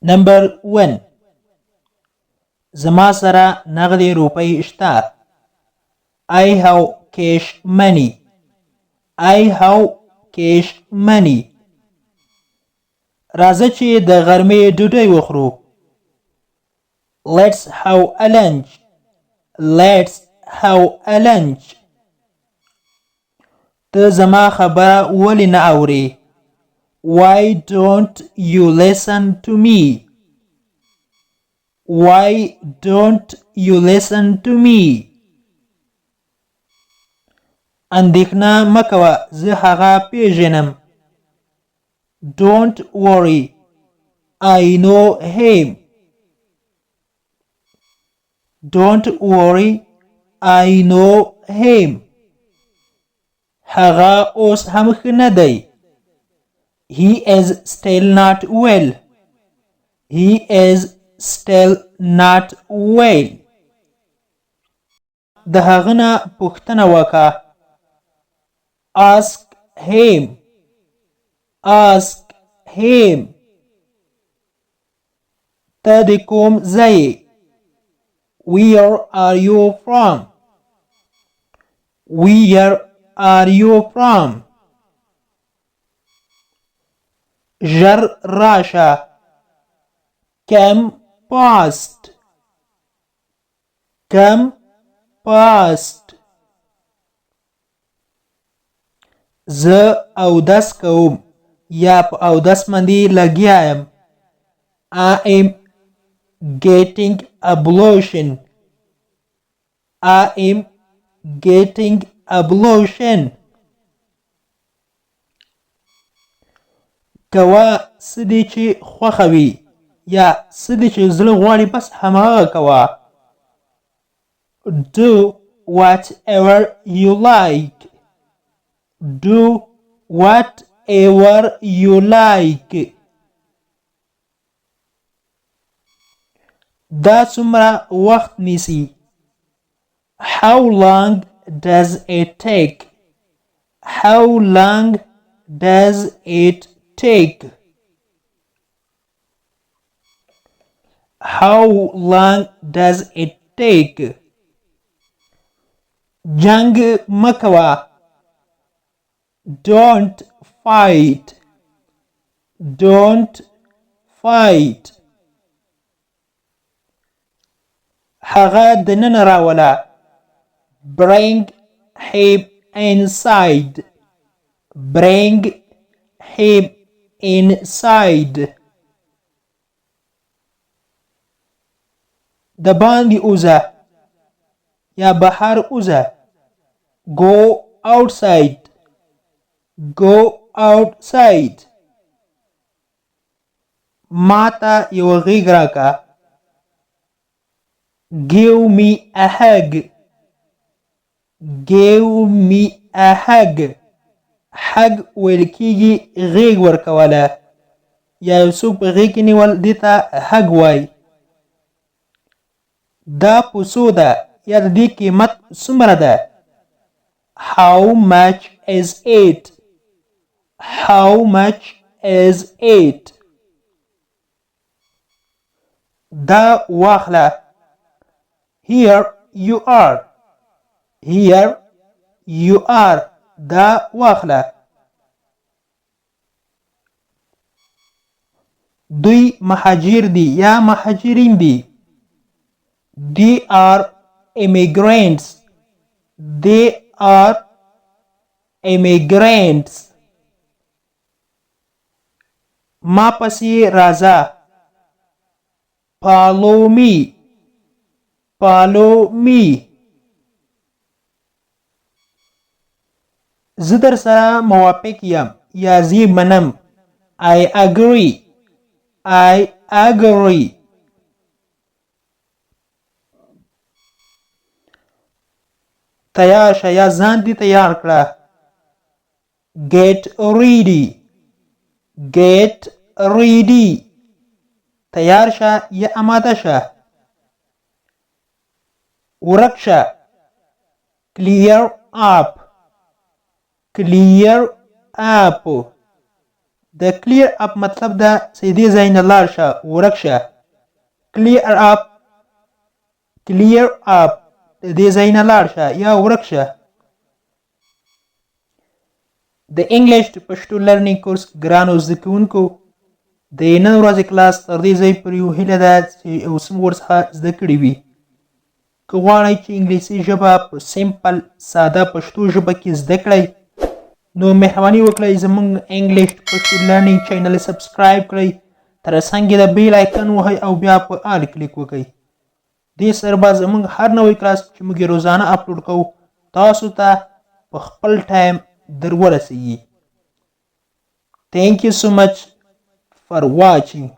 Number 1. زما سره نغدي روپۍ شته. I have cash money. I have cash money. راځه چې د غرمې ډوډۍ وخورو. Let's have a lunch. Let's have a lunch. ته زما خبره ولې نه اورې؟ Why don't you listen to me? Why don't you listen to me? اندېښنه مه کوه، زه هغه پیژنم. Don't worry, I know him. Don't worry, I know him. هغه اوس هم ښه نه دی. He is still not well. He is still not well. د هغه نه پوښتنه وکړه. Ask him. Ask him. ته د کوم ځای یې؟ Where are you from? Where are you from? ژر راشه. Come fast. Come fast. زه اودس کوم یا په اودس باندې لګیا یم. I am getting ablution. I am getting ablution. کوه څه دی چې خوښه وي یا څه دی چې زړه غواړي بس هماغه کوه. Do whatever you like. Do whatever you like. دا څومره وخت نیسي؟ How long does it take? How long does it take? How long does it take? جنگ مه کوه. Don't fight. Don't fight. هغه دننه راوله. Bring him inside. Bring him inside. د باندې اوزه یا بهر اوزه. Go outside. Go outside. ماته یو غېږ راکه. Give me a hug. Give me a hug. hug ویل کېږي غېږ ورکوله یا یو څوک په غېږ کې نیول دې ته hug وایي. دا په څو ده یا د دې قیمت څومره ده؟ How much is it? How much is it? دا واخله. Here you are. Here you are. دا واخله. دوی مهاجر دي یا مهاجرین دي. They are immigrants. They are immigrants. ما پسې راځه. Follow me. Follow me. زه در سره موافق یم یا زه منم. I agree. I agree. تیار شه یا ځان دې تیار کړه. Get ready. Get ready. تیار شه یا آماده شه. ورک شه. Clear up. Clear up. د clear up مطلب ده چې دې ځای نه لاړ شه ورک شه clear up د دې ځای نه لاړ شه یا ورک شه د انګلیش د پښتو لرنینګ کورس ګرانو زده کوونکو د نن ورځې کلاس تر دې ځای پورې یو هیله ده چې یو څه مو ورڅخه زده کړي وي که غواړئ چې انګلیسي ژبه په سمپل ساده پښتو ژبه کې زده کړئ نو مهرباني وکړئ زموږ انګلیش پښتو لرنینګ چینل سبسکرایب کړئ تر څنګ د بیل آیکن وهئ او بیا په آل کلیک وکړئ دې سره به زموږ هر نوی کلاس چې موږ یې روزانه اپلوډ کوو تاسو ته په خپل ټایم در ورسیږي Thank you so much for watching.